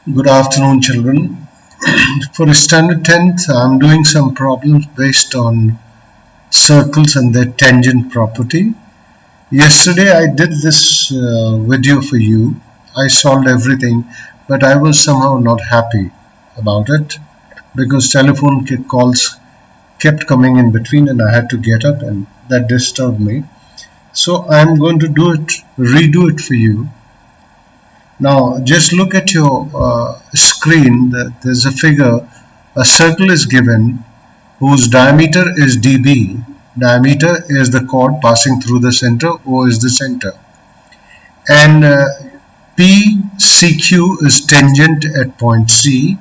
Good afternoon, children. For standard 10th, I'm doing some problems based on circles and their tangent property. Yesterday, I did this video for you. I solved everything, but I was somehow not happy about it because telephone calls kept coming in between and I had to get up, and that disturbed me. So I'm going to redo it for you. Now just look at your screen. There's a figure. A circle is given whose diameter is dB. Diameter is the chord passing through the center. O is the center. And PCQ is tangent at point C.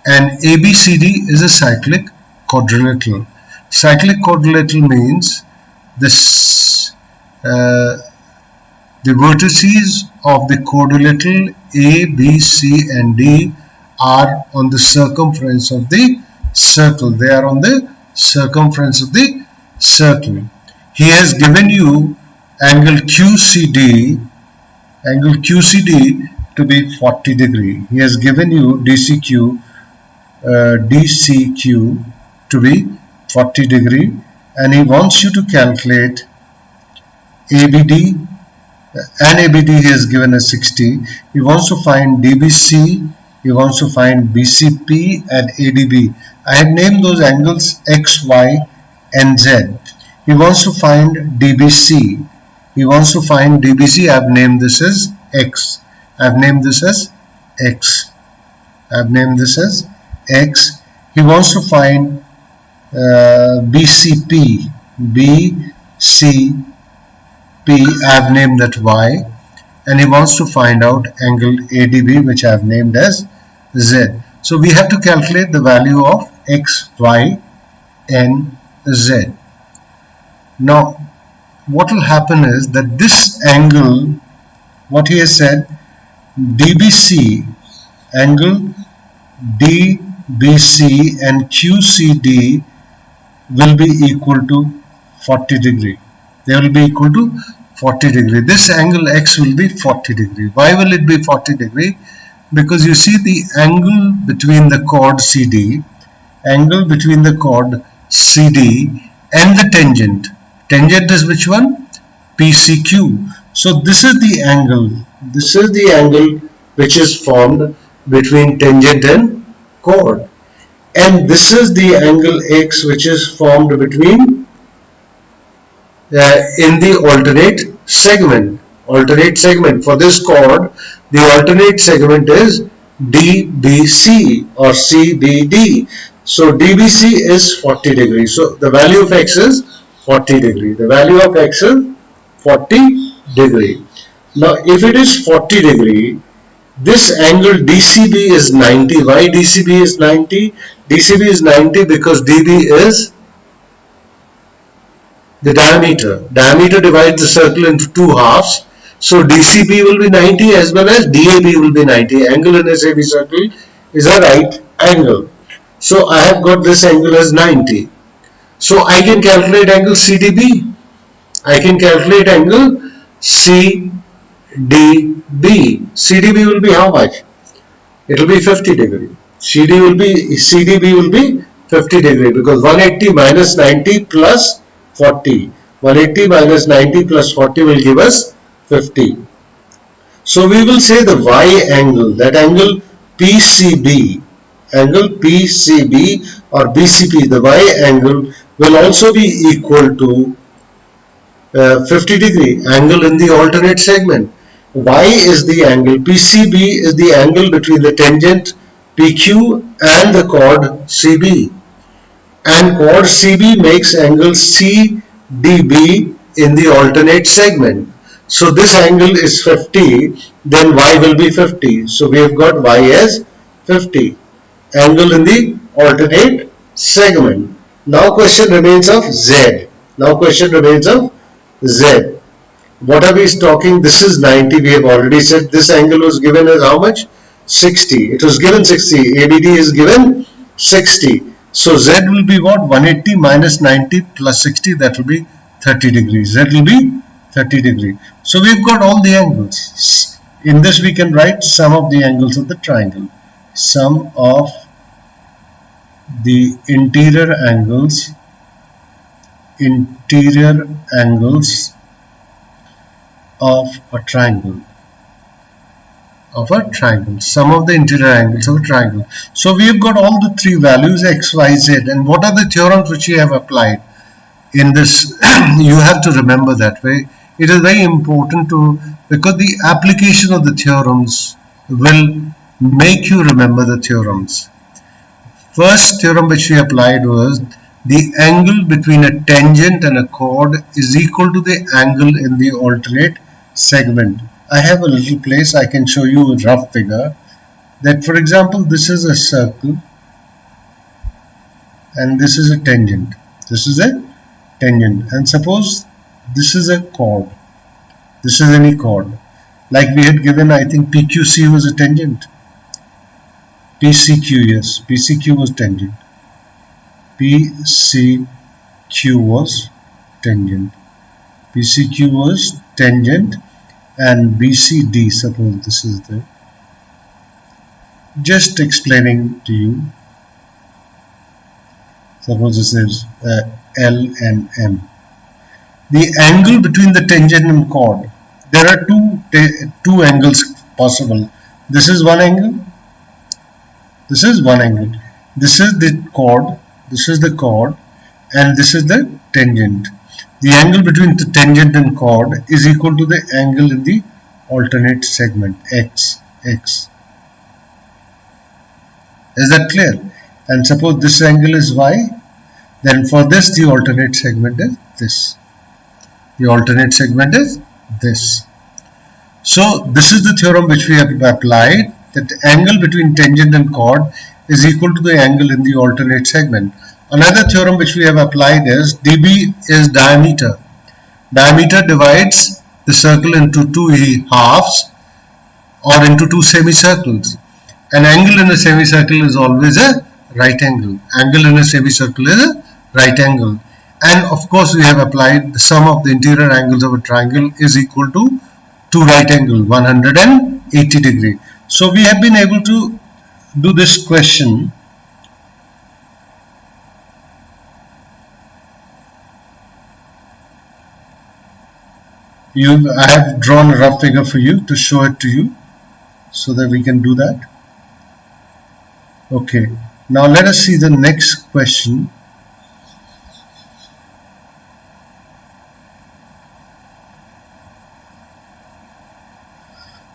And ABCD is a cyclic quadrilateral. Cyclic quadrilateral means this the vertices of the quadrilateral A, B, C and D are on the circumference of the circle. They are on the circumference of the circle. He has given you angle QCD to be 40 degree. He has given you DCQ to be 40 degree, and he wants you to calculate ABD. And ABD he has given as 60. He wants to find DBC, he wants to find BCP and ADB. I have named those angles X, Y and Z. He wants to find DBC. I have named this as X. He wants to find BCP. I have named that Y, and he wants to find out angle ADB, which I have named as Z. So we have to calculate the value of X, Y and Z. Now what will happen is that this angle, what he has said, DBC, angle DBC and QCD will be equal to 40 degree. They will be equal to 40 degree. This angle X will be 40 degree. Why will it be 40 degree? Because you see the angle between the chord CD and the tangent. Tangent is which one? PCQ. So this is the angle. Which is formed between tangent and chord. And this is the angle X which is formed between in the alternate segment. For this chord, the alternate segment is DBC or CBD. So DBC is 40 degrees. So the value of X is 40 degree. Now if it is 40 degree, this angle DCB is 90. Why DCB is 90? DCB is 90 because DB is the diameter. Diameter divides the circle into two halves. So DCB will be 90 as well as DAB will be 90. Angle in a semicircle is a right angle. So I have got this angle as 90. So I can calculate angle CDB. CDB will be how much? It will be 50 degree. CDB will be 50 degree because 180 minus 90 plus 40. 180 minus 90 plus 40 will give us 50. So we will say the Y angle, that angle PCB or BCP, the Y angle will also be equal to 50 degree, angle in the alternate segment. Y is the angle, PCB is the angle between the tangent PQ and the chord CB. And chord CB makes angle CDB in the alternate segment. So this angle is 50, then Y will be 50. So we have got Y as 50. Angle in the alternate segment. Now question remains of Z. What are we talking? This is 90. We have already said this angle was given as how much? 60. It was given 60. ABD is given 60. So Z will be what? 180 minus 90 plus 60. That will be 30 degrees. Z will be 30 degrees. So we've got all the angles. In this we can write sum of the angles of the triangle. Sum of the interior angles of a triangle. Sum of the interior angles of a triangle. So we have got all the three values x, y, z, and what are the theorems which we have applied in this? You have to remember that way. It is very important to, because the application of the theorems will make you remember the theorems. First theorem which we applied was the angle between a tangent and a chord is equal to the angle in the alternate segment. I have a little place, I can show you a rough figure that, for example, this is a circle and this is a tangent. This is a tangent, and suppose this is a chord. This is any chord. Like we had given, I think PQC was a tangent. PCQ, yes, PCQ was tangent. PCQ was tangent. PCQ was tangent, and BCD, suppose this is the, just explaining to you, suppose this is L and M. The angle between the tangent and chord, there are two angles possible. This is one angle, this is one angle. This is the chord, and this is the tangent. The angle between the tangent and chord is equal to the angle in the alternate segment, x. Is that clear? And suppose this angle is y, then for this the alternate segment is this. The alternate segment is this. So this is the theorem which we have applied, that the angle between tangent and chord is equal to the angle in the alternate segment. Another theorem which we have applied is dB is diameter. Diameter divides the circle into two halves or into two semicircles. An angle in a semicircle is always a right angle. Angle in a semicircle is a right angle. And of course we have applied the sum of the interior angles of a triangle is equal to two right angles, 180 degree. So we have been able to do this question. I have drawn a rough figure for you to show it to you so that we can do that. Okay, now let us see the next question.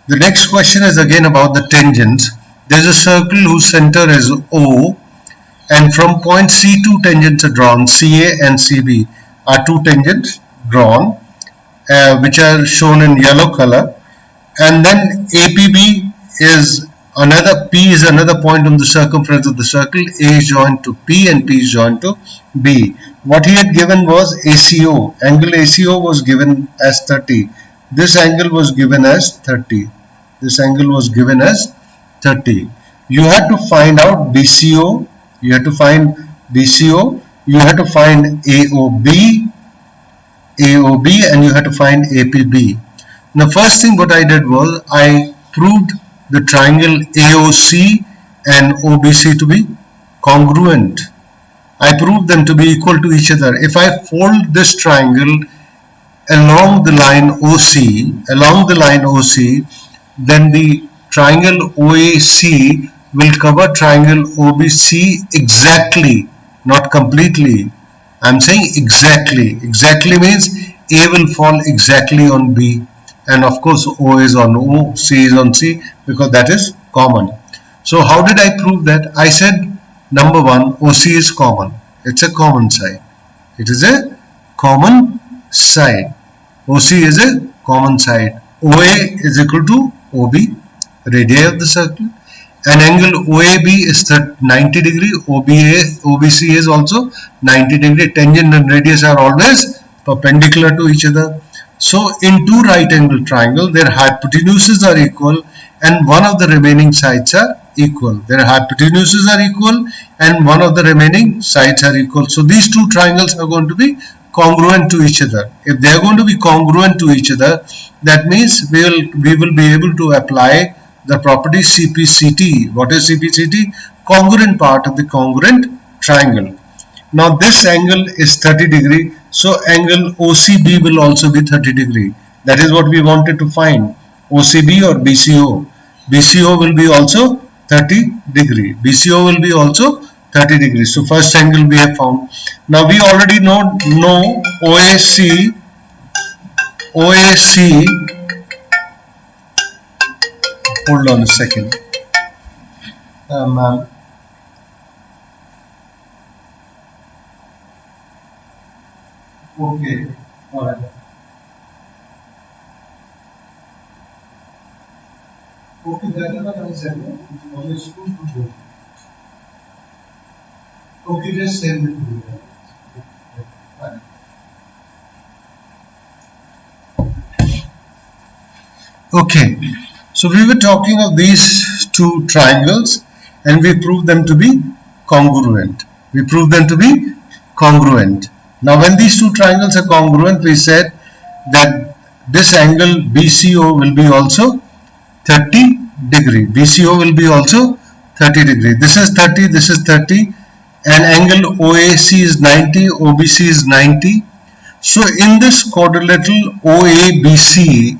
The next question is again about the tangents. There is a circle whose center is O, and from point C two tangents are drawn. CA and CB are two tangents drawn, which are shown in yellow color, and then APB is another, P is another point on the circumference of the circle. A is joined to P and P is joined to B. What he had given was ACO. Angle ACO was given as 30. This angle was given as 30. This angle was given as 30. You had to find out BCO. You had to find BCO. You had to find AOB, and you had to find APB. Now, first thing what I did was I proved the triangle AOC and OBC to be congruent. I proved them to be equal to each other. If I fold this triangle along the line OC, then the triangle OAC will cover triangle OBC exactly, not completely. I'm saying exactly. Exactly means A will fall exactly on B, and of course O is on O, C is on C, because that is common. So how did I prove that? I said, number one, OC is common. It's a common side. It is a common side. OC is a common side. OA is equal to OB, radii of the circle, and angle OAB is 90 degree, OBC is also 90 degree. Tangent and radius are always perpendicular to each other. So in two right angle triangle, their hypotenuses are equal and one of the remaining sides are equal. Their hypotenuses are equal and one of the remaining sides are equal. So these two triangles are going to be congruent to each other. If they are going to be congruent to each other, that means we will be able to apply the property CPCT. What is CPCT? Congruent part of the congruent triangle. Now this angle is 30 degree, so angle OCB will also be 30 degree. That is what we wanted to find, OCB or BCO. BCO will be also 30 degree. BCO will be also 30 degrees. So first angle we have found. Now we already know OAC. Hold on a second. Okay. All right. Okay, that is what I said. No? Okay, just send it to me. Fine. Okay, so we were talking of these two triangles and we proved them to be congruent. We proved them to be congruent. Now when these two triangles are congruent, we said that this angle BCO will be also 30 degree. BCO will be also 30 degree. This is 30, this is 30, and angle OAC is 90, OBC is 90. So in this quadrilateral OABC,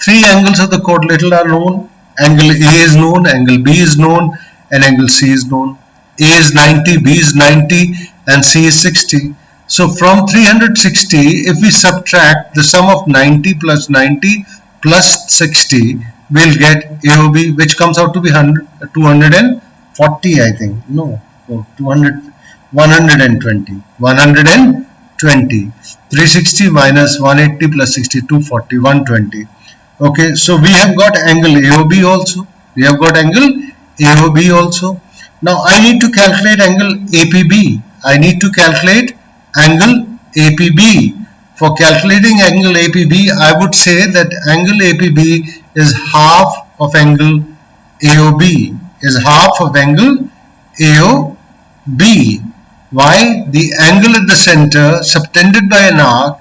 three angles of the quadrilateral are known. Angle A is known, angle B is known, and angle C is known. A is 90, B is 90, and C is 60. So from 360, if we subtract the sum of 90 plus 60, we'll get AOB, which comes out to be 240, I think. No, 200. 120. 360 minus 180 plus 60, 240, 120. Okay, so we have got angle AOB also. Now I need to calculate angle APB. For calculating angle APB, I would say that angle APB is half of angle AOB. Why? The angle at the center subtended by an arc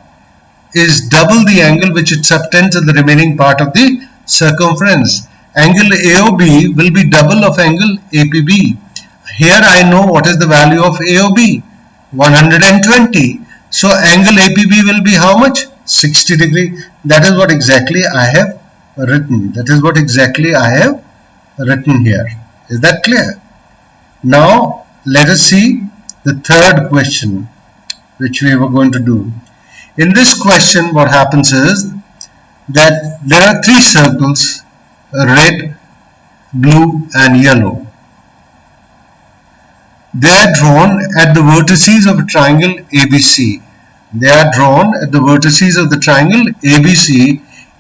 is double the angle which it subtends at the remaining part of the circumference. Angle AOB will be double of angle APB. Here I know what is the value of AOB, 120. So angle APB will be how much? 60 degree. That is what exactly I have written. Here. Is that clear? Now let us see the third question which we were going to do. In this question, what happens is that there are three circles, red, blue and yellow. They are drawn at the vertices of a triangle ABC.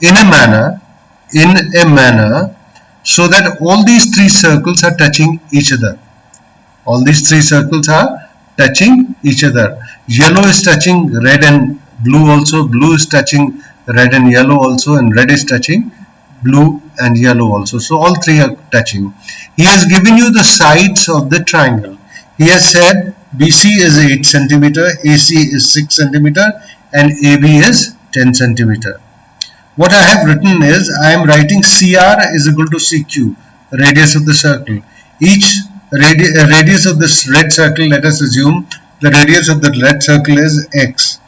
In a manner so that all these three circles are touching each other. Yellow is touching red and blue also, blue is touching red and yellow also, and red is touching blue and yellow also. So all three are touching. He has given you the sides of the triangle. He has said BC is 8 cm, AC is 6 cm, and AB is 10 cm. What I have written is, I am writing CR is equal to CQ, radius of the circle. Each radius of this red circle, let us assume the radius of the red circle is X.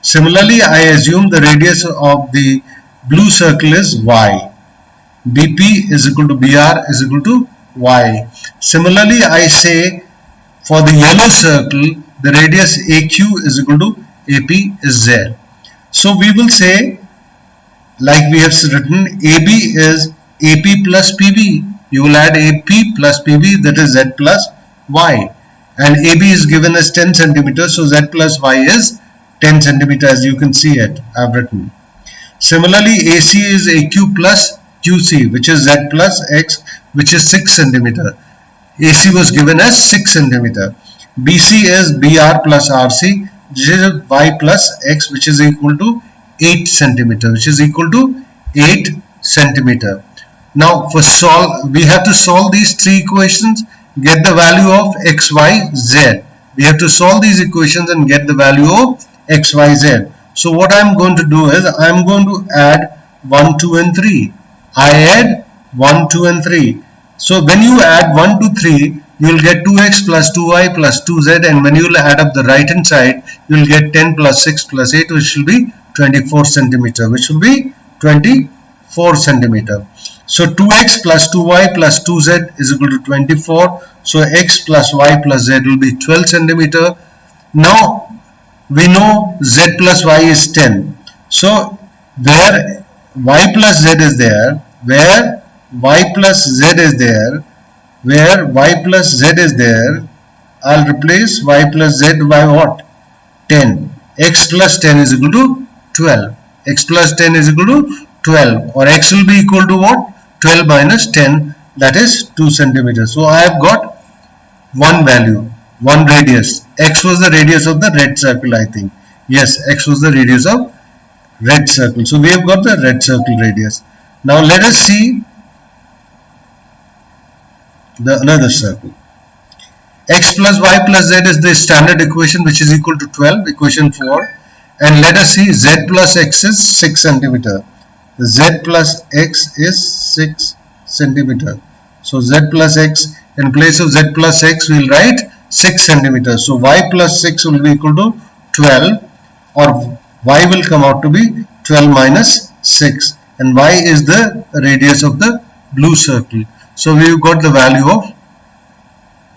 Similarly, I assume the radius of the blue circle is Y. BP is equal to BR is equal to Y. Similarly, I say for the yellow circle, the radius AQ is equal to AP is Z. So we will say, like we have written, AB is AP plus PB. You will add AP plus PB, that is Z plus Y. And AB is given as 10 cm, so Z plus Y is 10 cm, as you can see it, I have written. Similarly, AC is AQ plus QC, which is Z plus X, which is 6 cm. AC was given as 6 cm. BC is BR plus RC, which is Y plus X, which is equal to 8 cm, Now for we have to solve these three equations get the value of x, y, z. We have to solve these equations and get the value of x, y, z. So what I'm going to do is I'm going to add 1, 2 and 3. I add 1, 2 and 3. So when you add 1 to 3, you will get 2x plus 2y plus 2z, and when you will add up the right hand side, you will get 10 plus 6 plus 8, which will be 24 centimeter, which will be 24 centimeter. So 2x plus 2y plus 2z is equal to 24. So x plus y plus z will be 12 centimeter. Now we know z plus y is 10. So where y plus z is there, where y plus z is there, where y plus z is there, I'll replace y plus z by what? 10. X plus 10 is equal to 12. X plus 10 is equal to 12, or x will be equal to what? 12 minus 10, that is 2 centimeters. So I have got one value, one radius. X was the radius of the red circle, I think. Yes, x was the radius of red circle. So we have got the red circle radius. Now let us see another circle. X plus y plus z is the standard equation, which is equal to 12, equation 4. And let us see, z plus x is 6 centimeter. Z plus x is 6 centimeter. So z plus x, in place of z plus x we will write 6 centimeters. So y plus 6 will be equal to 12, or y will come out to be 12 minus 6, and y is the radius of the blue circle. So we have got the value of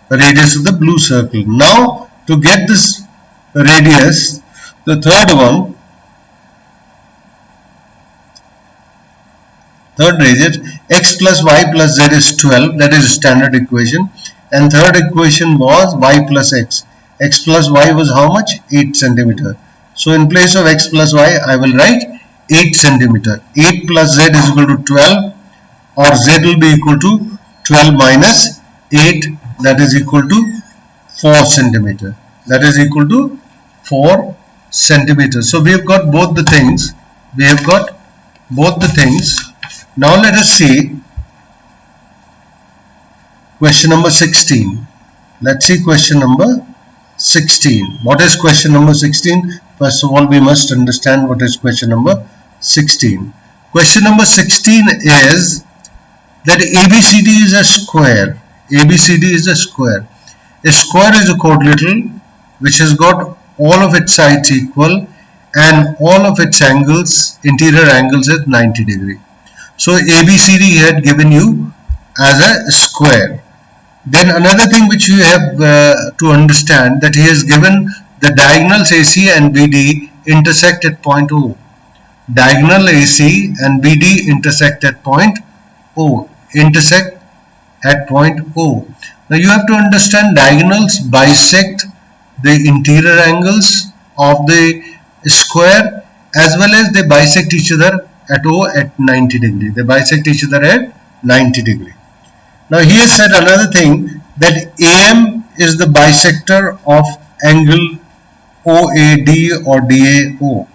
radius of the blue circle. Now to get this radius, the third radius, x plus y plus z is 12, that is a standard equation, and third equation was y plus x. X plus y was how much? 8 centimeter. So in place of x plus y I will write 8 centimeter. 8 plus z is equal to 12, or z will be equal to 12 minus 8, that is equal to 4 centimeter. That is equal to 4 centimeters. So we have got both the things. We have got both the things. Now let us see question number 16. Let's see question number 16. What is question number 16? First of all, we must understand what is question number 16. Question number 16 is that ABCD is a square. ABCD is a square. A square is a quadrilateral which has got all of its sides equal and all of its angles, interior angles, at 90 degree. So ABCD had given you as a square. Then another thing which you have to understand, that he has given the diagonals AC and BD intersect at point O. Diagonal AC and BD intersect at point O. Intersect at point O. Now you have to understand, diagonals bisect the interior angles of the square, as well as they bisect each other at O at 90 degree. They bisect each other at 90 degree. Now he has said another thing, that AM is the bisector of angle OAD or DAO.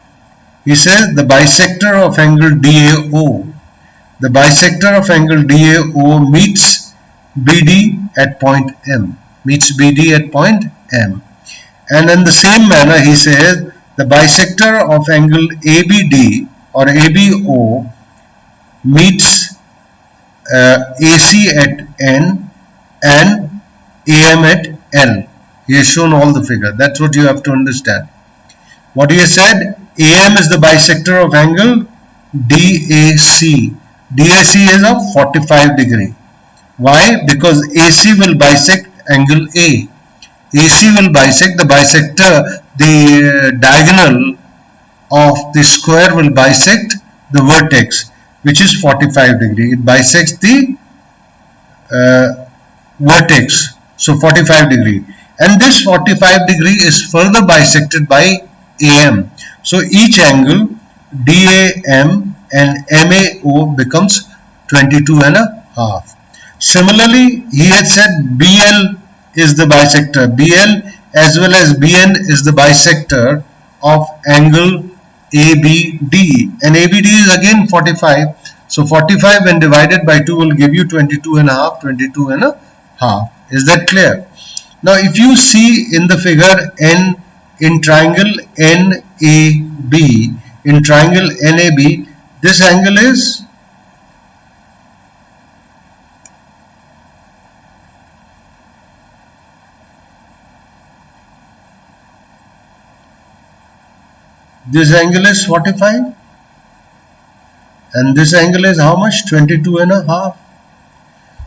He says the bisector of angle DAO. The bisector of angle DAO meets BD at point M. Meets BD at point M. And in the same manner, he says the bisector of angle ABD or ABO meets AC at N and AM at L. He has shown all the figure. That's what you have to understand. What he has said, AM is the bisector of angle DAC. DAC is of 45 degree. Why? Because AC will bisect angle A. AC will bisect the bisector, the diagonal of the square will bisect the vertex, which is 45 degree. It bisects the vertex, so 45 degree. And this 45 degree is further bisected by AM. So each angle DAM and MAO becomes 22 and a half. Similarly, he had said BL is the bisector. BL as well as BN is the bisector of angle ABD, and ABD is again 45. So 45 when divided by 2 will give you 22 and a half, 22 and a half. Is that clear? Now if you see in the figure N in triangle NAB, in triangle NAB, this angle is this angle is 45 and this angle is how much? 22 and a half.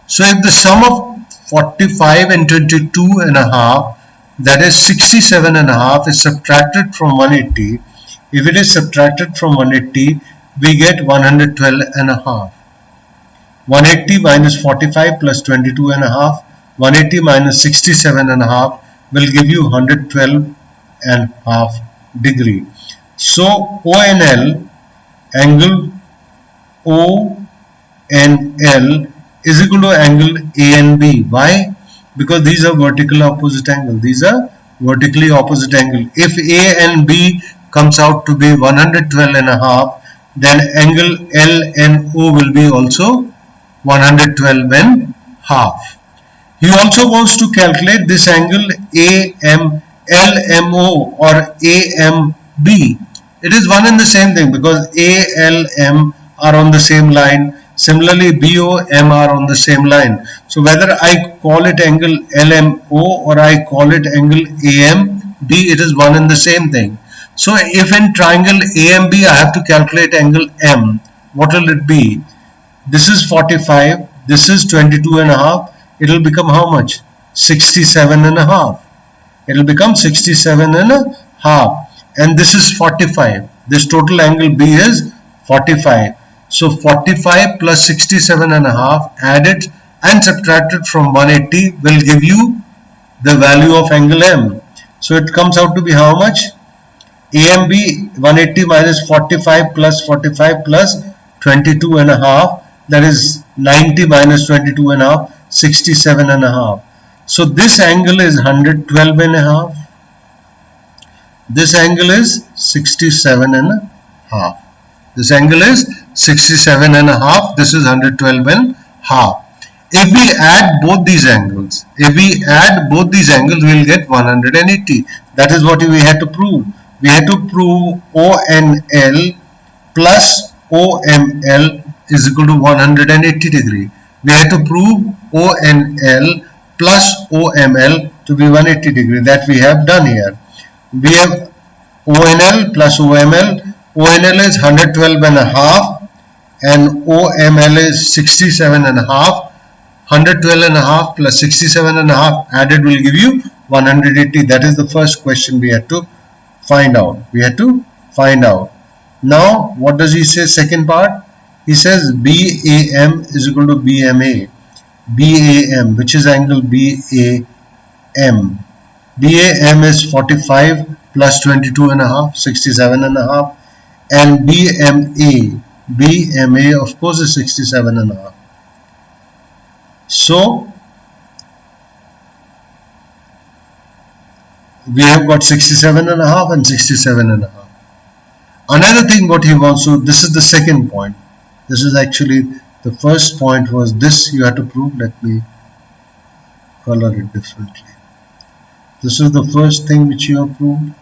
So if the sum of 45 and 22 and a half, that is 67 and a half, is subtracted from 180, if it is subtracted from 180, we get 112 and a half. 180 minus 45 plus 22 and a half, 180 minus 67 and a half will give you 112 and half degree. So ONL, angle ONL is equal to angle ANB. Why? Because these are vertical opposite angle. These are vertically opposite angle. If A and B comes out to be 112 and a half, then angle LNO will be also 112 and half. He also wants to calculate this angle LMO or AMB. It is one and the same thing because ALM are on the same line. Similarly, BOM are on the same line. So whether I call it angle LMO or I call it angle AMB, it is one and the same thing. So if in triangle AMB I have to calculate angle M, what will it be? This is 45, this is 22 and a half. It will become how much? 67 and a half. It will become 67 and a half. And this is 45. This total angle B is 45. So 45 plus 67 and a half added and subtracted from 180 will give you the value of angle M. So it comes out to be how much? AMB 180 minus 45 plus 45 plus 22 and a half, that is 90 minus 22 and a half, 67 and a half. So this angle is 112 and a half. This angle is 67 and a half. This angle is 67 and a half. This is 112 and half. If we add both these angles, we will get 180. That is what we had to prove. We had to prove ONL plus OML is equal to 180 degree. We had to prove ONL plus OML to be 180 degree. That we have done here. We have ONL plus OML. ONL is 112 and a half and OML is 67 and a half. 112 and a half plus 67 and a half added will give you 180. That is the first question we had to find out. Now what does he say second part? He says BAM is equal to BMA. BAM, which is angle BAM. BAM is 45 plus 22 and a half, 67 and a half, and BMA of course is 67 and a half. So we have got 67 and a half and 67 and a half. Another thing what he wants to, this is the second point. This is actually the first point was this you have to prove. Let me color it differently. This is the first thing which you have proved.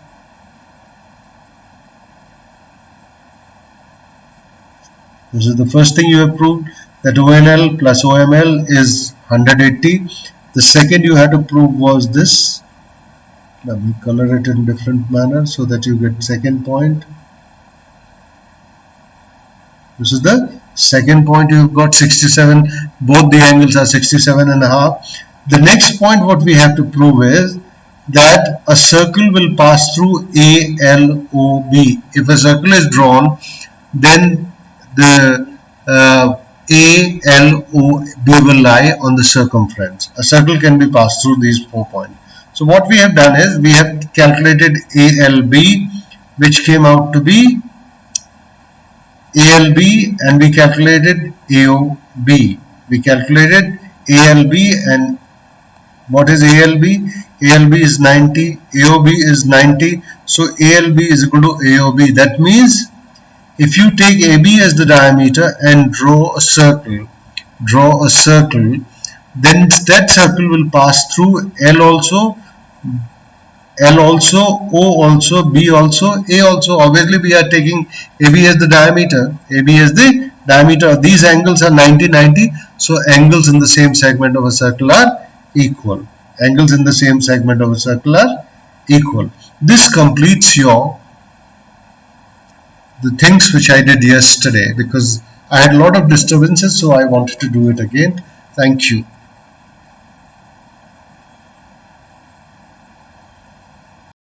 This is the first thing you have proved, that ONL plus OML is 180. The second you had to prove was this. Let me color it in different manner so that you get second point. This is the second point. You've got 67. Both the angles are 67 and a half. The next point what we have to prove is that a circle will pass through ALOB. If a circle is drawn, then the ALOB will lie on the circumference. A circle can be passed through these 4 points. So what we have done is we have calculated ALB, which came out to be ALB, and we calculated AOB. We calculated ALB, and what is ALB? ALB is 90, AOB is 90. So ALB is equal to AOB. That means if you take AB as the diameter and draw a circle, then that circle will pass through L also, O also, B also, A also. Obviously, we are taking AB as the diameter. AB as the diameter. These angles are 90-90. So angles in the same segment of a circle are equal. Angles in the same segment of a circle are equal. This completes the things which I did yesterday, because I had a lot of disturbances, so I wanted to do it again. Thank you.